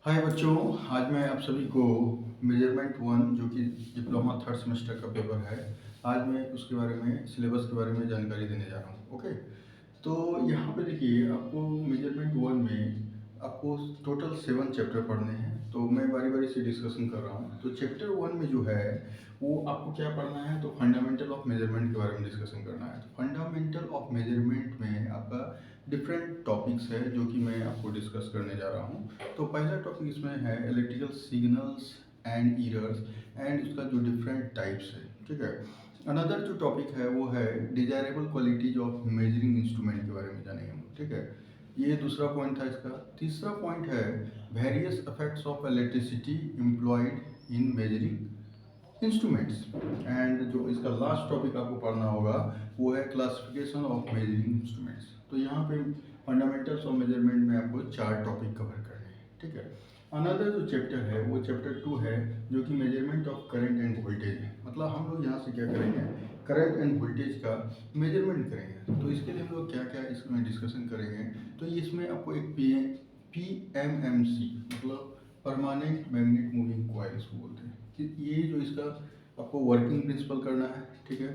हाय बच्चों, आज मैं आप सभी को मेजरमेंट वन जो कि डिप्लोमा थर्ड सेमेस्टर का पेपर है, आज मैं उसके बारे में सिलेबस के बारे में जानकारी देने जा रहा हूँ। ओके, तो यहाँ पे देखिए आपको मेजरमेंट वन में आपको टोटल 7 चैप्टर पढ़ने हैं। तो मैं बारी बारी से डिस्कशन कर रहा हूँ। तो चैप्टर वन में जो है वो आपको क्या पढ़ना है, तो फंडामेंटल ऑफ मेजरमेंट के बारे में डिस्कशन करना है। तो फंडामेंटल ऑफ मेजरमेंट में आपका डिफरेंट टॉपिक्स है जो कि मैं आपको डिस्कस करने जा रहा हूँ। तो पहला टॉपिक इसमें है electrical signals and errors and उसका जो डिफरेंट टाइप्स है। ठीक है, अनदर जो टॉपिक है वो है desirable qualities of measuring instrument के बारे में जानेंगे हम। ठीक है, ये दूसरा पॉइंट था इसका। तीसरा पॉइंट है various effects of electricity employed in measuring instruments. And जो इसका लास्ट टॉपिक आपको पढ़ना होगा वो है क्लासिफिकेशन ऑफ मेजरिंग इंस्ट्रूमेंट्स। तो यहाँ पे फंडामेंटल्स ऑफ मेजरमेंट में आपको 4 टॉपिक कवर करने हैं। ठीक है, अनदर जो चैप्टर है वो चैप्टर 2 है जो कि measurement of current end voltage है। मतलब हम लोग यहाँ से क्या करेंगे, करंट एंड वोल्टेज का मेजरमेंट करेंगे। तो इसके लिए हम लोग क्या क्या इसमें डिस्कशन करेंगे, तो इसमें आपको एक PMMC मतलब परमानेंट मैग्नेट मूविंग कॉइल इसको बोलते हैं कि ये जो इसका आपको वर्किंग प्रिंसिपल करना है। ठीक है,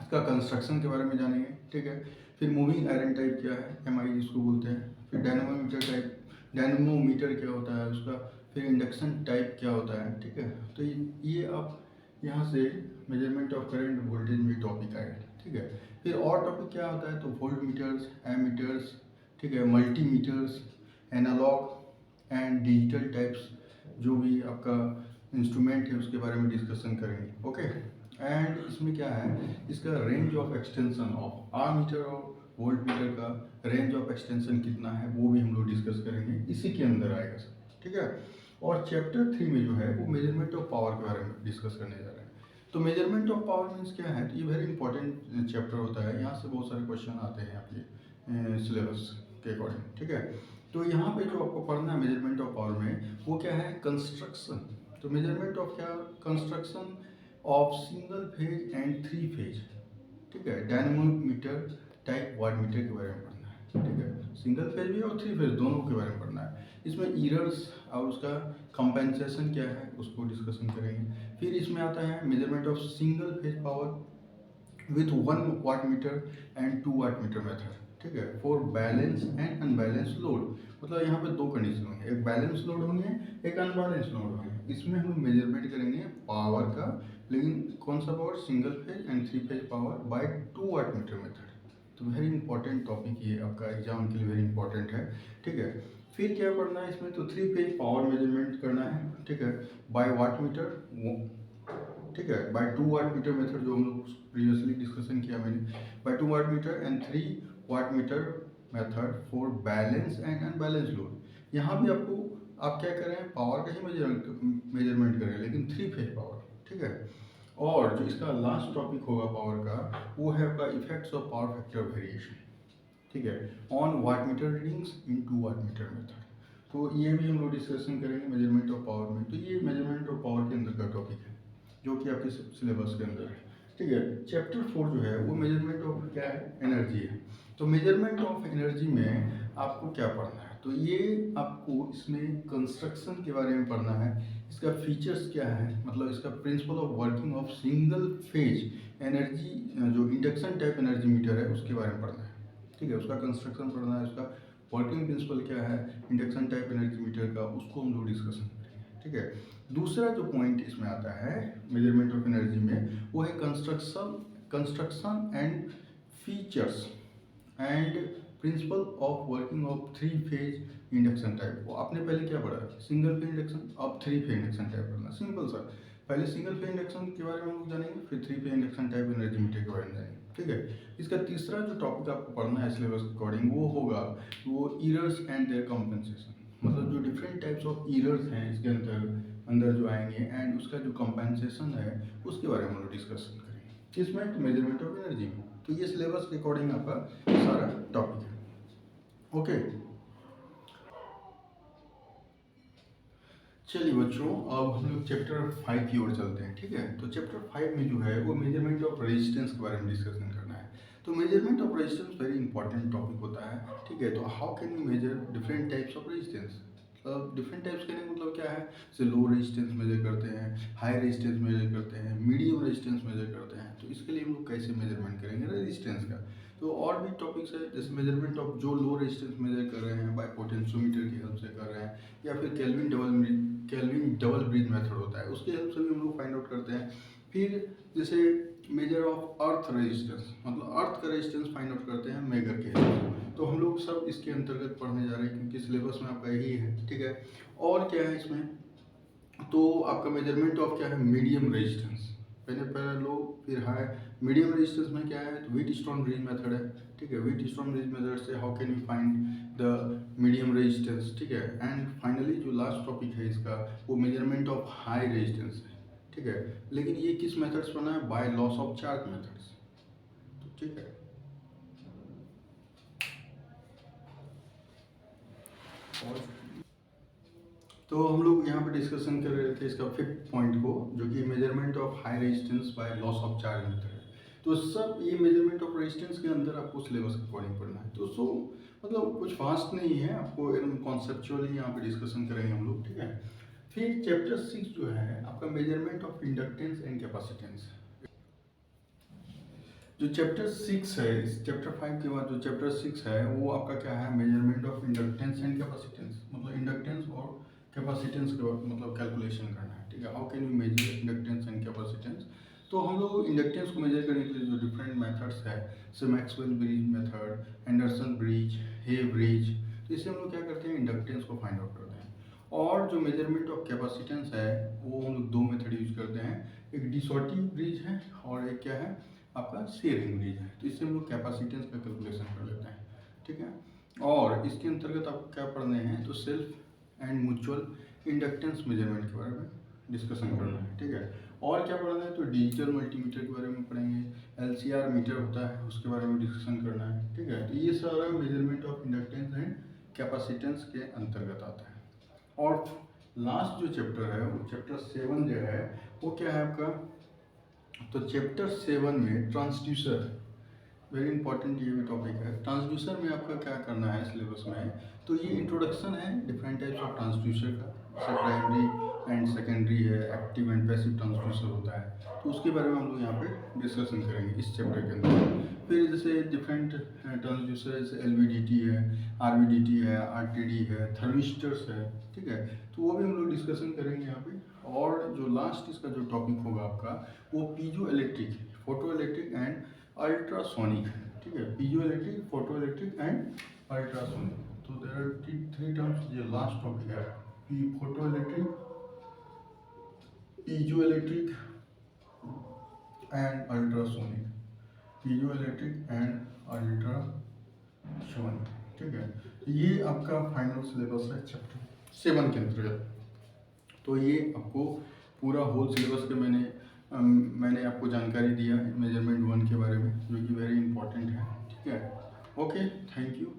इसका कंस्ट्रक्शन के बारे में जानेंगे। ठीक है, फिर मूविंग आयरन टाइप क्या है, MI जिसको बोलते हैं। फिर डायनमोमीटर टाइप, डायनमोमीटर क्या होता है उसका। फिर इंडक्शन टाइप क्या होता है। ठीक है, तो ये आप यहाँ से मेजरमेंट ऑफ करंट वोल्टेज में टॉपिक आएगा। ठीक है, फिर और टॉपिक क्या होता है, तो वोल्ट मीटर्स, एमीटर्स, ठीक है, multimeters, analogue and digital types जो भी आपका इंस्ट्रूमेंट है उसके बारे में डिस्कशन करेंगे। ओके, एंड इसमें क्या है, इसका range of extension of R meter और वोल्ट मीटर का रेंज ऑफ एक्सटेंशन कितना है वो भी हम लोग डिस्कस करेंगे, इसी के अंदर आएगा सब। ठीक है, और चैप्टर 3 में जो है वो मेजरमेंट ऑफ पावर के बारे में डिस्कस करने जा रहे हैं। तो मेजरमेंट ऑफ पावर मीन्स क्या है, तो ये वेरी इंपॉर्टेंट चैप्टर होता है। यहाँ से बहुत सारे क्वेश्चन आते हैं आपके सिलेबस के अकॉर्डिंग। ठीक है, तो यहाँ पे जो आपको पढ़ना है मेजरमेंट ऑफ पावर में वो क्या है, कंस्ट्रक्शन। तो मेजरमेंट ऑफ क्या, construction of single phase and 3 phase. ठीक है, डायनेमोमीटर टाइप वाट मीटर के बारे में पढ़ना है। ठीक है, सिंगल फेज भी और 3 फेज दोनों के बारे में पढ़ना है। इसमें एरर्स और उसका कंपेंसेशन क्या है उसको डिस्कशन करेंगे। फिर इसमें आता है measurement of single phase power with 1 watt meter and 2 watt meter method। ठीक है, for balance and unbalance load. मतलब यहाँ पे दो कंडीशन होंगे, एक बैलेंस लोड होंगे, एक अनबैलेंस लोड होंगे। इसमें हम मेजरमेंट करेंगे पावर का, लेकिन कौन सा power, single phase and 3 phase power by 2 watt meter method. तो वेरी इंपॉर्टेंट टॉपिक ये आपका एग्जाम के लिए वेरी इंपॉर्टेंट है। ठीक है, फिर क्या पढ़ना है इसमें, तो 3 फेज पावर मेजरमेंट करना है। ठीक है, बाय वाट मीटर। ठीक है, बाय 2 वाट मीटर मेथड जो हम लोग प्रीवियसली डिस्कशन किया मैंने, by 2 watt meter and 3 watt meter method for balance and unbalance load. यहाँ भी आपको आप क्या करें, पावर का ही मेजरमेंट करें, लेकिन 3 फेज पावर। ठीक है, और जो इसका लास्ट टॉपिक होगा पावर का वो है आपका effects of power factor variation. ठीक है, on watt meter readings in 2 watt meter method. तो ये भी हम लोग डिस्कशन करेंगे मेजरमेंट ऑफ पावर में। तो ये मेजरमेंट ऑफ पावर के अंदर का टॉपिक है जो कि आपके सिलेबस के अंदर है। ठीक है, चैप्टर 4 जो है वो मेजरमेंट ऑफ क्या है, एनर्जी है। तो मेजरमेंट ऑफ एनर्जी में आपको क्या पढ़ना है, तो ये आपको इसमें कंस्ट्रक्शन के बारे में पढ़ना है। इसका फीचर्स क्या है, मतलब इसका principle of working of single phase energy जो इंडक्शन टाइप एनर्जी मीटर है उसके बारे में पढ़ना है। ठीक है, उसका कंस्ट्रक्शन पढ़ना है, उसका वर्किंग प्रिंसिपल क्या है इंडक्शन टाइप एनर्जी मीटर का, उसको हम लोग डिस्कशन करेंगे। ठीक है, दूसरा जो पॉइंट इसमें आता है मेजरमेंट ऑफ एनर्जी में वो है construction and features and principle of working of 3 phase induction type. वो आपने पहले क्या पढ़ा, सिंगल फेज इंडक्शन, अब 3 फेज इंडक्शन टाइप पढ़ना, सिंपल सा। पहले सिंगल फेज इंडक्शन के बारे में हम लोग जानेंगे, फिर 3 phase induction type energy meter के बारे में जानेंगे। ठीक है, इसका तीसरा जो टॉपिक आपको पढ़ना है सिलेबस के अकॉर्डिंग वो होगा वो एरर्स एंड देयर कॉम्पेंसेशन। मतलब जो डिफरेंट टाइप्स ऑफ एरर्स हैं इसके अंदर जो आएंगे एंड उसका जो कंपेंसेशन है उसके बारे में हम लोग डिस्कशन करेंगे इसमें मेजरमेंट ऑफ एनर्जी में। तो ये सिलेबस के अकॉर्डिंग आपका सारा टॉपिक है। ओके, चलिए बच्चों, अब हम लोग चैप्टर 5 की ओर चलते हैं। ठीक है, तो चैप्टर 5 में जो है वो मेजरमेंट ऑफ रेजिस्टेंस के बारे में डिस्कशन करना है। तो measurement of resistance very important topic होता है। ठीक है, तो how can we measure different types of resistance, मतलब डिफरेंट टाइप्स कहने का मतलब क्या है, जैसे लो रेजिस्टेंस मेजर करते हैं, हाई रेजिस्टेंस मेजर करते हैं, मीडियम रेजिस्टेंस मेजर करते हैं। तो इसके लिए हम लोग कैसे मेजरमेंट करेंगे रेजिस्टेंस का। तो और भी टॉपिक्स है, जैसे मेजरमेंट ऑफ जो लो रेजिस्टेंस मेजर कर रहे हैं बाय पोटेंशियोमीटर की हेल्प से कर रहे हैं, या फिर केल्विन डबल ब्रिज मेथड होता है, उसके हेल्प से भी हम लोग फाइंड आउट करते हैं। फिर जैसे मेजर ऑफ अर्थ रेजिस्टेंस, मतलब अर्थ का रेजिस्टेंस फाइंड आउट करते हैं मेगर के हेल्प से। तो हम लोग सब इसके अंतर्गत पढ़ने जा रहे हैं, क्योंकि सिलेबस में आपका यही है, ठीक है। और क्या है इसमें, तो आपका मेजरमेंट ऑफ क्या है, मीडियम रेजिस्टेंस, पहले लो फिर हाई। मीडियम रेजिस्टेंस में क्या है, तो व्हीटस्टोन ब्रिज मेथड है, ठीक है। व्हीटस्टोन ब्रिज मेथड से how can you find the medium resistance, ठीक है। एंड फाइनली जो लास्ट टॉपिक है इसका, वो मेजरमेंट ऑफ हाई रेजिस्टेंस है, ठीक है। लेकिन ये किस मेथड्स बना है, by loss of charge methods, तो ठीक है। तो हम लोग यहाँ पे डिस्कशन कर रहे थे इसका फिफ्थ पॉइंट को, जो कि measurement of high resistance by loss of charge method है। तो सब ये मेजरमेंट ऑफ रेजिस्टेंस के अंदर आपको सिलेबस के अकॉर्डिंग पढ़ना है। तो सो मतलब कुछ फास्ट नहीं है, आपको एकदम कॉन्सेप्चुअली यहाँ पे डिस्कशन करेंगे हम लोग, ठीक है। फिर चैप्टर 6 जो है आपका measurement of inductance and capacitance. जो चैप्टर 6 है, इस चैप्टर 5 के बाद जो चैप्टर 6 है वो आपका क्या है, measurement of inductance and capacitance, मतलब इंडक्टेंस और कैपेसिटेंस का मतलब कैलकुलेशन करना है, ठीक है। How can you measure inductance and capacitance. तो हम लोग इंडक्टेंस को मेजर करने के लिए जो डिफरेंट मेथड्स है, जैसे Maxwell bridge method, Anderson bridge, Hay bridge, तो इससे हम लोग क्या करते हैं, इंडक्टेंस को फाइंड आउट करते हैं। और जो मेजरमेंट ऑफ कैपेसिटेंस है वो हम लोग दो मेथड यूज करते हैं, एक डिसॉर्टी ब्रिज है और एक क्या है आपका शेयरिंग ब्रिज है। तो इससे हम लोग कैपेसिटेंस का कैलकुलेशन कर लेते हैं, ठीक है। और इसके अंतर्गत आपको क्या पढ़ने हैं, तो self and mutual inductance measurement के बारे में डिस्कशन करना है, ठीक है। और क्या पढ़ना है, तो डिजिटल मल्टीमीटर के बारे में पढ़ेंगे, LCR मीटर होता है उसके बारे में डिस्कशन करना है, ठीक है। तो ये सारा measurement of inductance and capacitance के अंतर्गत आता है। और लास्ट जो चैप्टर है वो चैप्टर 7 जो है वो क्या है आपका, तो चैप्टर 7 में ट्रांसड्यूसर, वेरी इंपॉर्टेंट ये भी टॉपिक है। ट्रांसड्यूसर में आपका क्या करना है सिलेबस में, तो ये इंट्रोडक्शन है डिफरेंट टाइप्स ऑफ ट्रांसड्यूसर का, जैसे प्राइमरी एंड सेकेंडरी है, एक्टिव एंड पैसिव ट्रांसड्यूसर होता है, तो उसके बारे में हम लोग यहाँ पे डिस्कशन करेंगे इस चैप्टर के अंदर। फिर जैसे डिफरेंट ट्रांसड्यूसर जैसे LVDT है, RVDT है, RTD है, थर्मिस्टर्स है, ठीक है। तो वो भी हम लोग डिस्कशन करेंगे यहाँ पे। और जो लास्ट इसका जो टॉपिक होगा आपका, वो piezo electric, photo electric and ultrasonic, ठीक है। Piezo electric, photo electric and ultrasonic. तो देयर आर थ्री टर्म्स, ये लास्ट टॉपिक है, photo electric, piezo electric and ultrasonic, piezo electric and ultrasonic, ठीक है। ये आपका फाइनल सिलेबस है चैप्टर 7 के अंतर्गत। तो ये आपको पूरा होल सिलेबस के मैंने आपको जानकारी दिया है मेजरमेंट 1 के बारे में, जो कि वेरी इंपॉर्टेंट है, ठीक है। Okay, thank you.